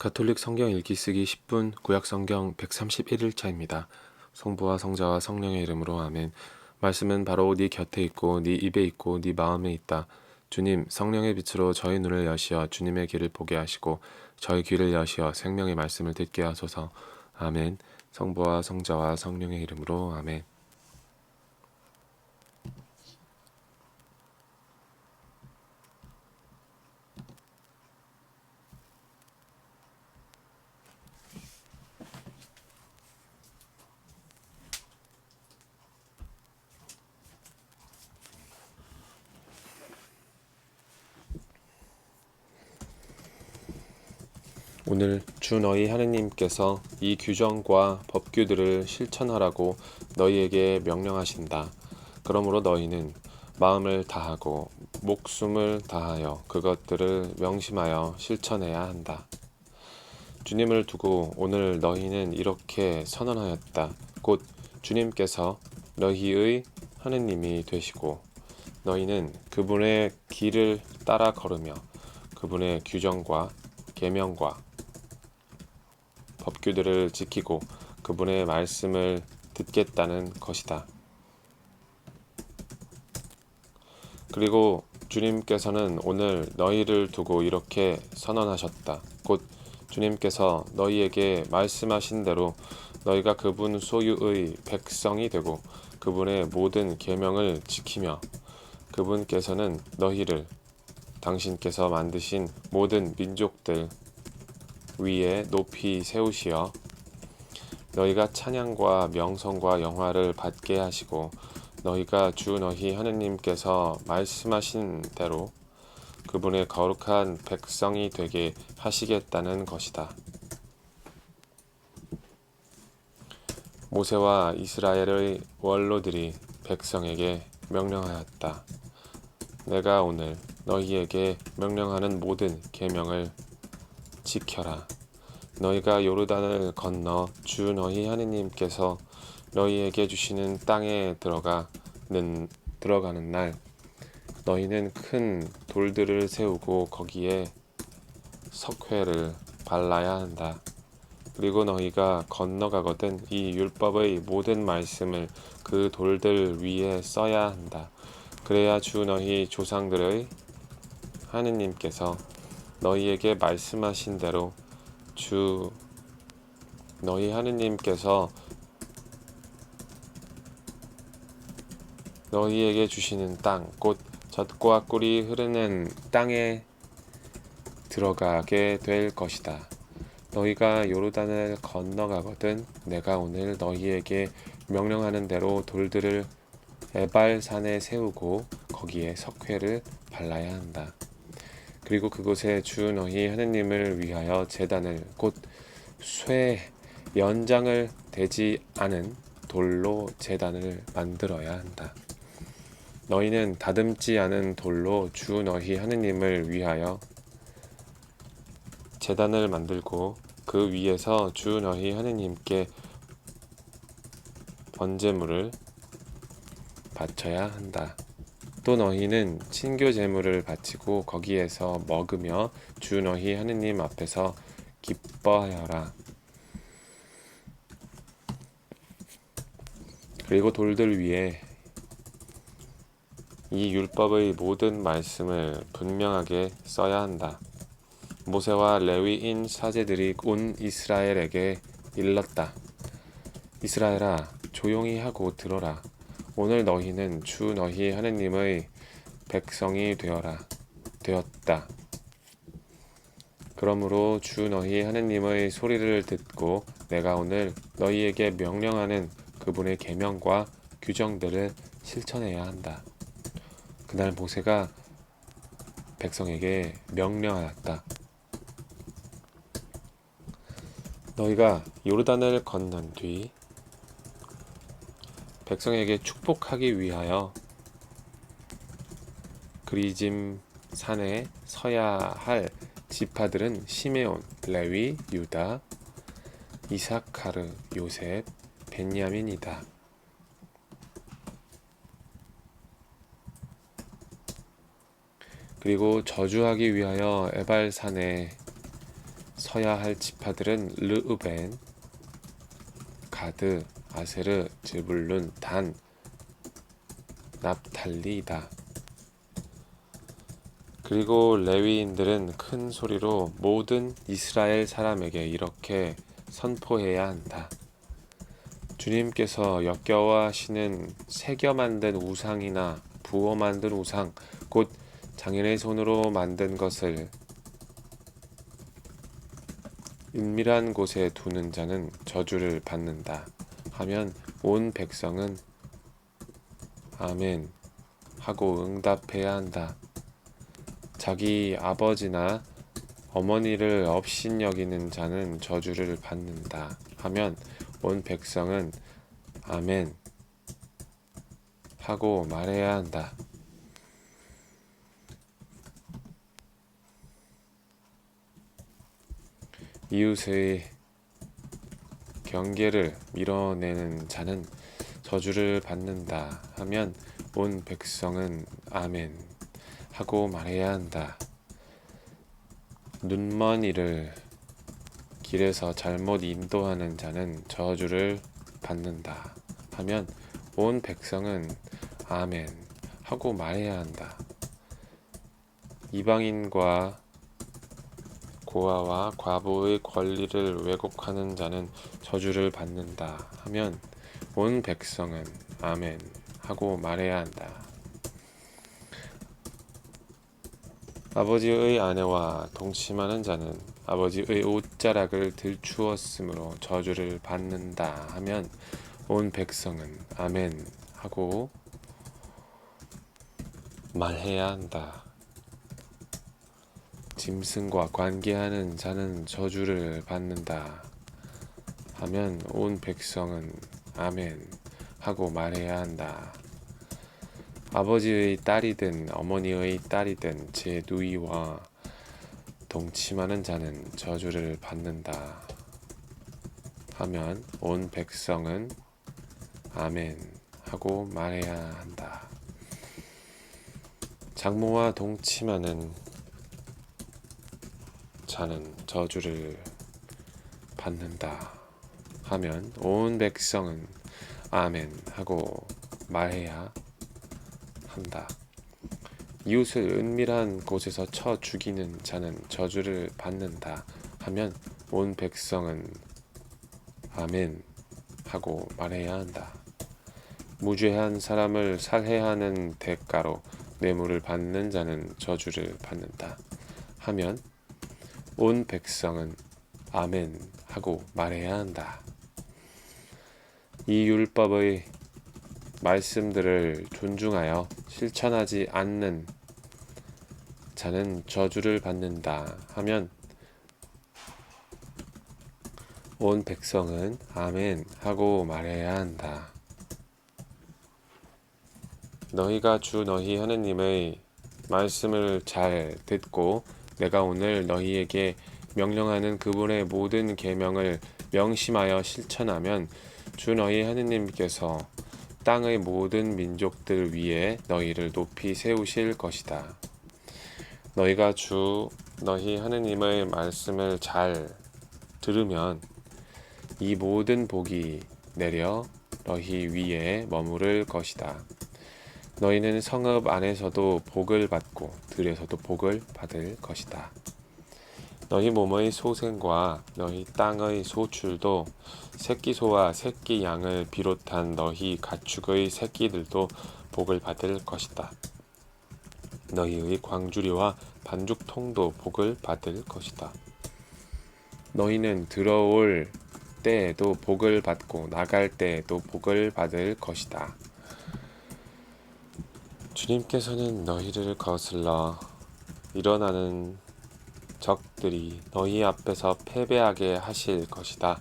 가톨릭 성경 읽기 쓰기 10분 구약 성경 131일차입니다. 성부와 성자와 성령의 이름으로 아멘. 말씀은 바로 네 곁에 있고 네 입에 있고 네 마음에 있다. 주님, 성령의 빛으로 저희 눈을 여시어 주님의 길을 보게 하시고 저희 귀를 여시어 생명의 말씀을 듣게 하소서. 아멘. 성부와 성자와 성령의 이름으로 아멘. 오늘 주 너희 하느님께서 이 규정과 법규들을 실천하라고 너희에게 명령하신다. 그러므로 너희는 마음을 다하고 목숨을 다하여 그것들을 명심하여 실천해야 한다. 주님을 두고 오늘 너희는 이렇게 선언하였다. 곧 주님께서 너희의 하느님이 되시고 너희는 그분의 길을 따라 걸으며 그분의 규정과 계명과 법규들을 지키고 그분의 말씀을 듣겠다는 것이다. 그리고 주님께서는 오늘 너희를 두고 이렇게 선언하셨다. 곧 주님께서 너희에게 말씀하신 대로 너희가 그분 소유의 백성이 되고 그분의 모든 계명을 지키며 그분께서는 너희를 당신께서 만드신 모든 민족들 위에 높이 세우시어 너희가 찬양과 명성과 영화를 받게 하시고 너희가 주 너희 하느님께서 말씀하신 대로 그분의 거룩한 백성이 되게 하시겠다는 것이다. 모세와 이스라엘의 원로들이 백성에게 명령하였다. 내가 오늘 너희에게 명령하는 모든 계명을 지켜라. 너희가 요르단을 건너 주 너희 하느님께서 너희에게 주시는 땅에 들어가는 날 너희는 큰 돌들을 세우고 거기에 석회를 발라야 한다. 그리고 너희가 건너가거든 이 율법의 모든 말씀을 그 돌들 위에 써야 한다. 그래야 주 너희 조상들의 하느님께서 너희에게 말씀하신 대로 주 너희 하느님께서 너희에게 주시는 땅, 곧 젖과 꿀이 흐르는 땅에 들어가게 될 것이다. 너희가 요르단을 건너가거든 내가 오늘 너희에게 명령하는 대로 돌들을 에발산에 세우고 거기에 석회를 발라야 한다. 그리고 그곳에 주 너희 하느님을 위하여 제단을 곧 쇠 연장을 대지 않은 돌로 제단을 만들어야 한다. 너희는 다듬지 않은 돌로 주 너희 하느님을 위하여 제단을 만들고 그 위에서 주 너희 하느님께 번제물을 바쳐야 한다. 또 너희는 친교 제물을 바치고 거기에서 먹으며 주 너희 하느님 앞에서 기뻐하여라. 그리고 돌들 위에 이 율법의 모든 말씀을 분명하게 써야 한다. 모세와 레위인 사제들이 온 이스라엘에게 일렀다. 이스라엘아, 조용히 하고 들어라. 오늘 너희는 주 너희 하느님의 백성이 되었다. 그러므로 주 너희 하느님의 소리를 듣고 내가 오늘 너희에게 명령하는 그분의 계명과 규정들을 실천해야 한다. 그날 모세가 백성에게 명령하였다. 너희가 요르단을 건넌 뒤 백성에게 축복하기 위하여 그리짐 산에 서야 할 지파들은 시메온, 레위, 유다, 이사카르, 요셉, 벤야민이다. 그리고 저주하기 위하여 에발산에 서야 할 지파들은 르으벤, 가드, 아세르, 즈불룬, 단, 납탈리이다. 그리고 레위인들은 큰 소리로 모든 이스라엘 사람에게 이렇게 선포해야 한다. 주님께서 역겨워하시는 새겨 만든 우상이나 부어 만든 우상, 곧 장인의 손으로 만든 것을 은밀한 곳에 두는 자는 저주를 받는다 하면 온 백성은 아멘 하고 응답해야 한다. 자기 아버지나 어머니를 업신여기는 자는 저주를 받는다 하면 온 백성은 아멘 하고 말해야 한다. 이웃의 경계를 밀어내는 자는 저주를 받는다 하면 온 백성은 아멘 하고 말해야 한다. 눈먼이를 길에서 잘못 인도하는 자는 저주를 받는다 하면 온 백성은 아멘 하고 말해야 한다. 이방인과 고아와 과부의 권리를 왜곡하는 자는 저주를 받는다 하면 온 백성은 아멘 하고 말해야 한다. 아버지의 아내와 동침하는 자는 아버지의 옷자락을 들추었으므로 저주를 받는다 하면 온 백성은 아멘 하고 말해야 한다. 짐승과 관계하는 자는 저주를 받는다 하면 온 백성은 아멘 하고 말해야 한다. 아버지의 딸이든 어머니의 딸이든 제 누이와 동침하는 자는 저주를 받는다 하면 온 백성은 아멘 하고 말해야 한다. 장모와 동침하는 자는 저주를 받는다 하면 온 백성은 아멘 하고 말해야 한다. 이웃을 은밀한 곳에서 쳐 죽이는 자는 저주를 받는다 하면 온 백성은 아멘 하고 말해야 한다. 무죄한 사람을 살해하는 대가로 뇌물을 받는 자는 저주를 받는다 하면 온 백성은 아멘 하고 말해야 한다. 이 율법의 말씀들을 존중하여 실천하지 않는 자는 저주를 받는다 하면 온 백성은 아멘 하고 말해야 한다. 너희가 주 너희 하느님의 말씀을 잘 듣고 내가 오늘 너희에게 명령하는 그분의 모든 계명을 명심하여 실천하면 주 너희 하느님께서 땅의 모든 민족들 위에 너희를 높이 세우실 것이다. 너희가 주 너희 하느님의 말씀을 잘 들으면 이 모든 복이 내려 너희 위에 머무를 것이다. 너희는 성읍 안에서도 복을 받고 들에서도 복을 받을 것이다. 너희 몸의 소생과 너희 땅의 소출도 새끼소와 새끼 양을 비롯한 너희 가축의 새끼들도 복을 받을 것이다. 너희의 광주리와 반죽통도 복을 받을 것이다. 너희는 들어올 때에도 복을 받고 나갈 때에도 복을 받을 것이다. 주님께서는 너희를 거슬러 일어나는 적들이 너희 앞에서 패배하게 하실 것이다.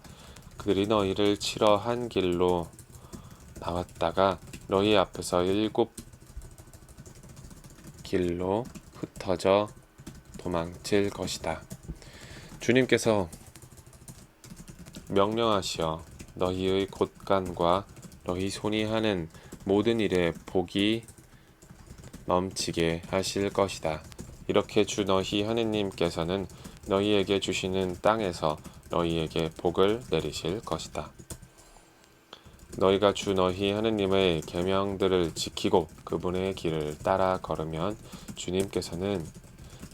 그들이 너희를 치러 한 길로 나왔다가 너희 앞에서 7 길로 흩어져 도망칠 것이다. 주님께서 명령하시어 너희의 곳간과 너희 손이 하는 모든 일에 복이 넘치게 하실 것이다. 이렇게 주 너희 하느님께서는 너희에게 주시는 땅에서 너희에게 복을 내리실 것이다. 너희가 주 너희 하느님의 계명들을 지키고 그분의 길을 따라 걸으면 주님께서는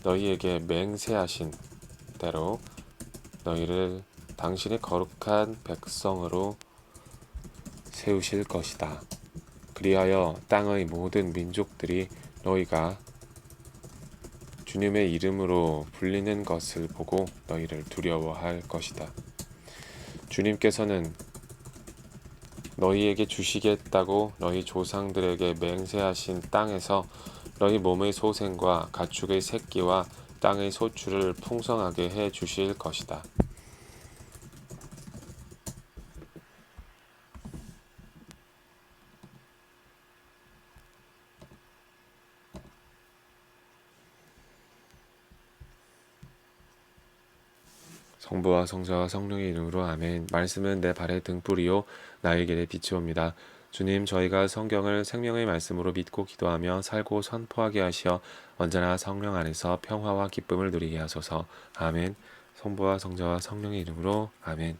너희에게 맹세하신 대로 너희를 당신의 거룩한 백성으로 세우실 것이다. 그리하여 땅의 모든 민족들이 너희가 주님의 이름으로 불리는 것을 보고 너희를 두려워할 것이다. 주님께서는 너희에게 주시겠다고 너희 조상들에게 맹세하신 땅에서 너희 몸의 소생과 가축의 새끼와 땅의 소출을 풍성하게 해 주실 것이다. 성부와 성자와 성령의 이름으로 아멘. 말씀은 내 발의 등불이요 나의 길에 빛이 옵니다. 주님, 저희가 성경을 생명의 말씀으로 믿고 기도하며 살고 선포하게 하시어 언제나 성령 안에서 평화와 기쁨을 누리게 하소서. 아멘. 성부와 성자와 성령의 이름으로 아멘.